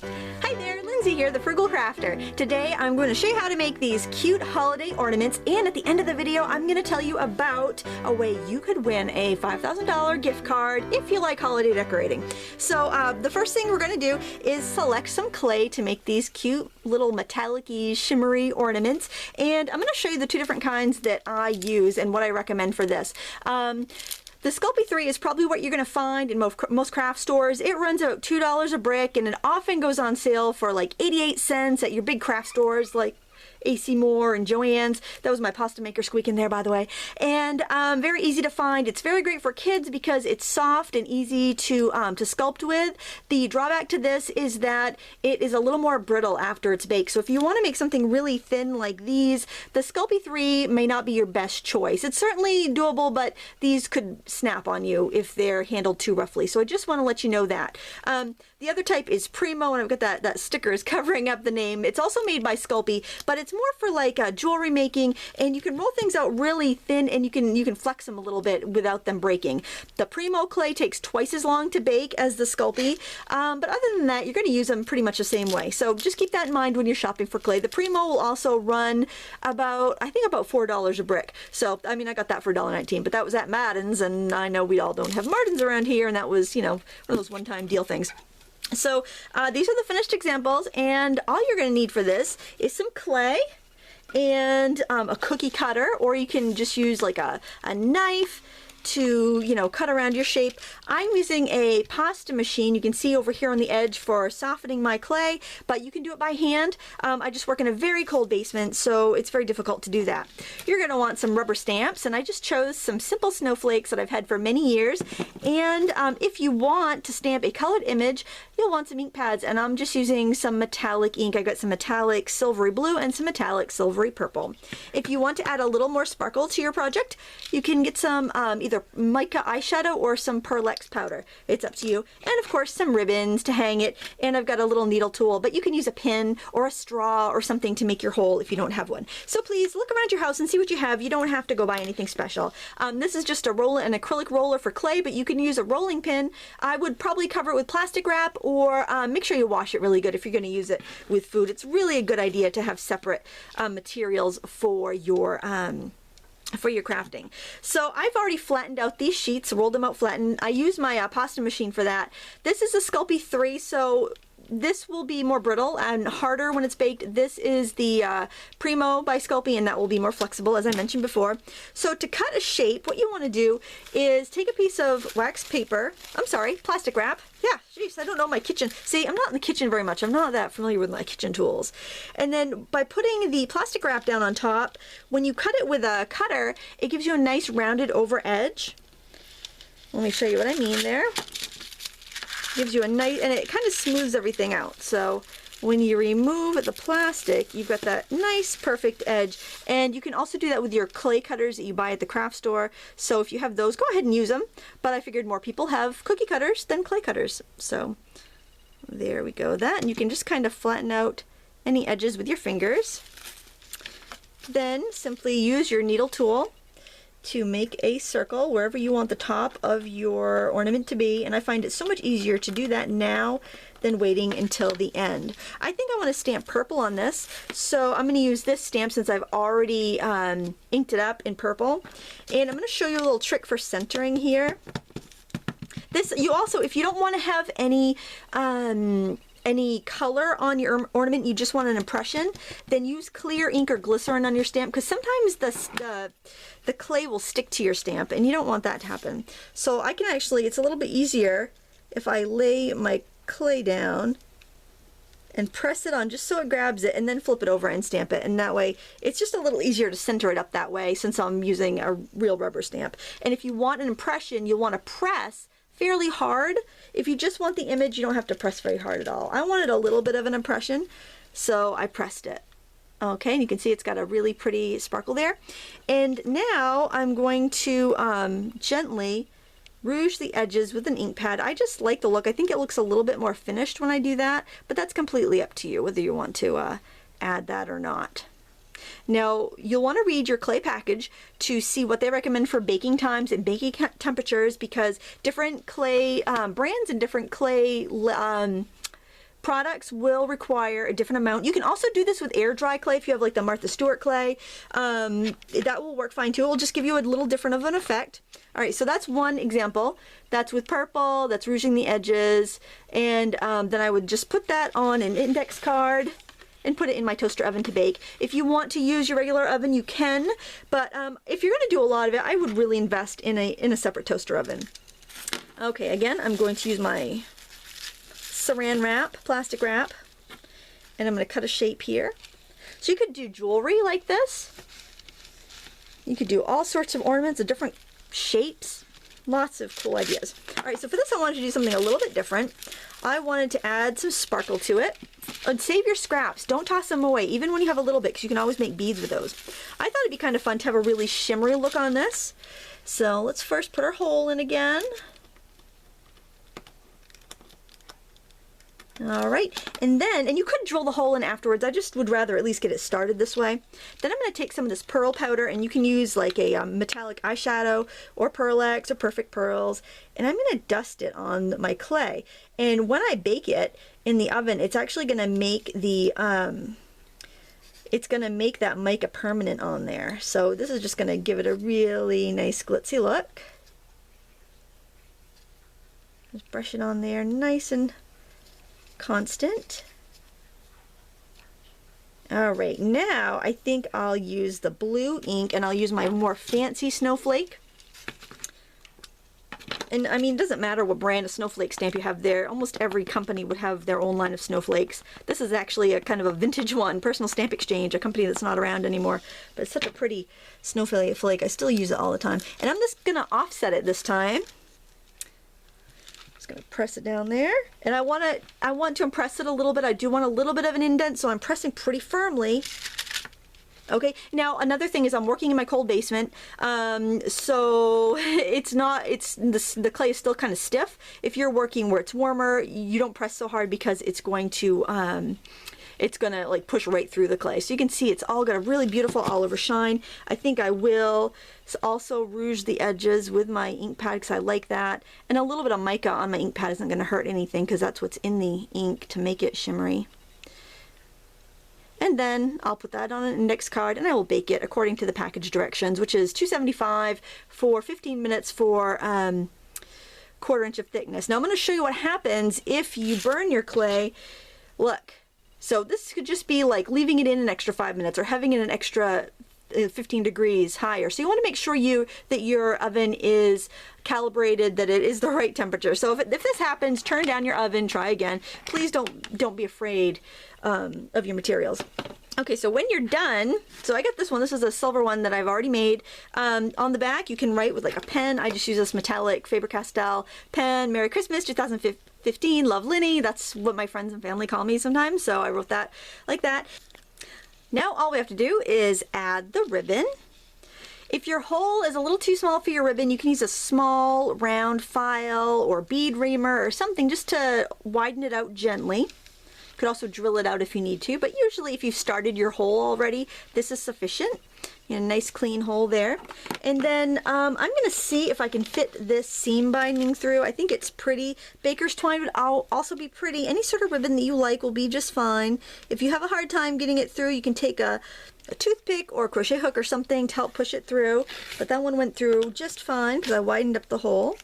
Hi there, Lindsay here, the Frugal Crafter. Today I'm going to show you how to make these cute holiday ornaments, and at the end of the video I'm going to tell you about a way you could win a $5,000 gift card if you like holiday decorating. So the first thing we're going to do is select some clay to make these cute little metallic-y, shimmery ornaments, and I'm going to show you the two different kinds that I use and what I recommend for this. The Sculpey 3 is probably what you're going to find in most craft stores. It runs about $2 a brick, and it often goes on sale for like 88 cents at your big craft stores like AC Moore and Joann's. That was my pasta maker squeaking there, by the way. And very easy to find. It's very great for kids because it's soft and easy to sculpt with. The drawback to this is that it is a little more brittle after it's baked. So if you want to make something really thin like these, the Sculpey 3 may not be your best choice. It's certainly doable, but these could snap on you if they're handled too roughly. So I just want to let you know that. The other type is Primo, and I've got that sticker is covering up the name. It's also made by Sculpey, but it's more for like jewelry making, and you can roll things out really thin, and you can flex them a little bit without them breaking. The Primo clay takes twice as long to bake as the Sculpey, but other than that, you're going to use them pretty much the same way. So just keep that in mind when you're shopping for clay. The Primo will also run about, I think, about $4 a brick. So I mean, I got that for $1.19, but that was at Madden's, and I know we all don't have Martins around here, and that was, you know, one of those one-time deal things. So these are the finished examples, and all you're going to need for this is some clay and a cookie cutter, or you can just use like a knife to, you know, cut around your shape. I'm using a pasta machine, you can see over here on the edge, for softening my clay, but you can do it by hand. I just work in a very cold basement, so it's very difficult to do that. You're going to want some rubber stamps, and I just chose some simple snowflakes that I've had for many years. And if you want to stamp a colored image, you'll want some ink pads, and I'm just using some metallic ink. I got some metallic silvery blue and some metallic silvery purple. If you want to add a little more sparkle to your project, you can get some either mica eyeshadow or some Pearl-Ex powder. It's up to you. And of course some ribbons to hang it, and I've got a little needle tool, but you can use a pin or a straw or something to make your hole if you don't have one. So please look around your house and see what you have. You don't have to go buy anything special. This is just an acrylic roller for clay, but you can use a rolling pin. I would probably cover it with plastic wrap, or make sure you wash it really good if you're going to use it with food. It's really a good idea to have separate materials for your crafting. So I've already flattened out these sheets, rolled them out flattened. I use my pasta machine for that. This is a Sculpey 3, so this will be more brittle and harder when it's baked. This is the Primo by Sculpey, and that will be more flexible, as I mentioned before. So to cut a shape, what you want to do is take a piece of wax paper, plastic wrap. Yeah, jeez, I don't know my kitchen. See, I'm not in the kitchen very much. I'm not that familiar with my kitchen tools. And then by putting the plastic wrap down on top, when you cut it with a cutter, it gives you a nice rounded over edge. Let me show you what I mean there. Gives you a nice, and it kind of smooths everything out. So when you remove the plastic, you've got that nice perfect edge. And you can also do that with your clay cutters that you buy at the craft store. So if you have those, go ahead and use them. But I figured more people have cookie cutters than clay cutters. So there we go, that. And you can just kind of flatten out any edges with your fingers. Then simply use your needle tool to make a circle wherever you want the top of your ornament to be, and I find it so much easier to do that now than waiting until the end. I think I want to stamp purple on this, so I'm going to use this stamp since I've already inked it up in purple, and I'm going to show you a little trick for centering here. This, you also, if you don't want to have any color on your ornament, you just want an impression, then use clear ink or glycerin on your stamp, because sometimes the clay will stick to your stamp, and you don't want that to happen. So I can actually, it's a little bit easier if I lay my clay down and press it on just so it grabs it, and then flip it over and stamp it, and that way it's just a little easier to center it up that way since I'm using a real rubber stamp. And if you want an impression, you'll want to press fairly hard. If you just want the image, you don't have to press very hard at all. I wanted a little bit of an impression, so I pressed it. Okay, and you can see it's got a really pretty sparkle there. And now I'm going to gently rouge the edges with an ink pad. I just like the look. I think it looks a little bit more finished when I do that, but that's completely up to you whether you want to add that or not. Now, you'll want to read your clay package to see what they recommend for baking times and baking temperatures, because different clay brands and different clay products will require a different amount. You can also do this with air dry clay if you have like the Martha Stewart clay. That will work fine too. It will just give you a little different of an effect. All right, so that's one example. That's with purple, that's rouging the edges, and then I would just put that on an index card and put it in my toaster oven to bake. If you want to use your regular oven, you can, but if you're gonna do a lot of it, I would really invest in a separate toaster oven. Okay, again, I'm going to use my saran wrap, plastic wrap, and I'm gonna cut a shape here. So you could do jewelry like this. You could do all sorts of ornaments of different shapes. Lots of cool ideas. All right, so for this I wanted to do something a little bit different. I wanted to add some sparkle to it. And save your scraps. Don't toss them away, even when you have a little bit, because you can always make beads with those. I thought it'd be kind of fun to have a really shimmery look on this. So let's first put our hole in again. All right, and you could drill the hole in afterwards. I just would rather at least get it started this way. Then I'm going to take some of this pearl powder, and you can use like a metallic eyeshadow or Pearl-Ex or Perfect Pearls, and I'm going to dust it on my clay. And when I bake it in the oven, it's actually going to make the it's going to make that mica permanent on there. So this is just going to give it a really nice glitzy look. Just brush it on there nice and constant. All right, now I think I'll use the blue ink, and I'll use my more fancy snowflake. And I mean, it doesn't matter what brand of snowflake stamp you have there. Almost every company would have their own line of snowflakes. This is actually a kind of a vintage one, Personal Stamp Exchange, a company that's not around anymore. But it's such a pretty snowflake flake. I still use it all the time. And I'm just gonna offset it this time. Going to press it down there, and I want to impress it a little bit. I do want a little bit of an indent, so I'm pressing pretty firmly. Okay, now another thing is I'm working in my cold basement, so the clay is still kind of stiff. If you're working where it's warmer, you don't press so hard because it's going to like push right through the clay. So you can see it's all got a really beautiful all over shine. I think I will also rouge the edges with my ink pad because I like that. And a little bit of mica on my ink pad isn't going to hurt anything because that's what's in the ink to make it shimmery. And then I'll put that on an index card and I will bake it according to the package directions, which is 275 for 15 minutes for 1/4 inch of thickness. Now I'm going to show you what happens if you burn your clay. Look. So this could just be like leaving it in an extra 5 minutes or having it an extra 15 degrees higher. So you want to make sure that your oven is calibrated, that it is the right temperature. So if this happens, turn down your oven, try again. Please don't be afraid of your materials. Okay, so when you're done, so I got this one. This is a silver one that I've already made. On the back, you can write with like a pen. I just use this metallic Faber-Castell pen. Merry Christmas 2015, love Linny. That's what my friends and family call me sometimes, so I wrote that like that. Now all we have to do is add the ribbon. If your hole is a little too small for your ribbon, you can use a small round file or bead reamer or something just to widen it out gently. You could also drill it out if you need to, but usually if you've started your hole already, this is sufficient. You know, nice clean hole there. And then I'm going to see if I can fit this seam binding through. I think it's pretty. Baker's twine would also be pretty. Any sort of ribbon that you like will be just fine. If you have a hard time getting it through, you can take a toothpick or a crochet hook or something to help push it through. But that one went through just fine because I widened up the hole.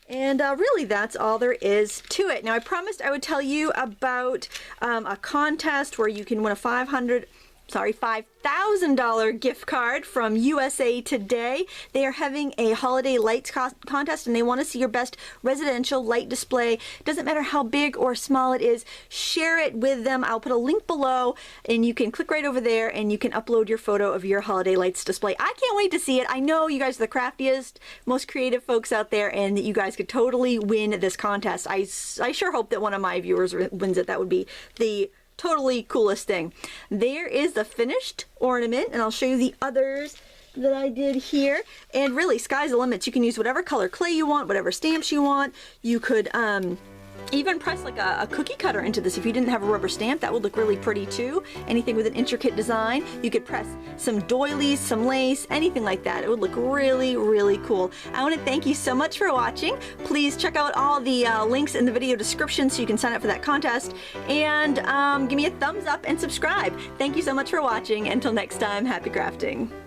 And really that's all there is to it. Now I promised I would tell you about a contest where you can win a $5,000 gift card from USA Today. They are having a holiday lights contest and they want to see your best residential light display. Doesn't matter how big or small it is, share it with them. I'll put a link below and you can click right over there and you can upload your photo of your holiday lights display. I can't wait to see it. I know you guys are the craftiest, most creative folks out there and that you guys could totally win this contest. I sure hope that one of my viewers wins it. That would be the totally coolest thing. There is the finished ornament and I'll show you the others that I did here. And really, sky's the limit. You can use whatever color clay you want, whatever stamps you want. You could even press like a cookie cutter into this. If you didn't have a rubber stamp, that would look really pretty too. Anything with an intricate design, you could press some doilies, some lace, anything like that. It would look really, really cool. I want to thank you so much for watching. Please check out all the links in the video description so you can sign up for that contest, and give me a thumbs up and subscribe. Thank you so much for watching. Until next time, happy crafting.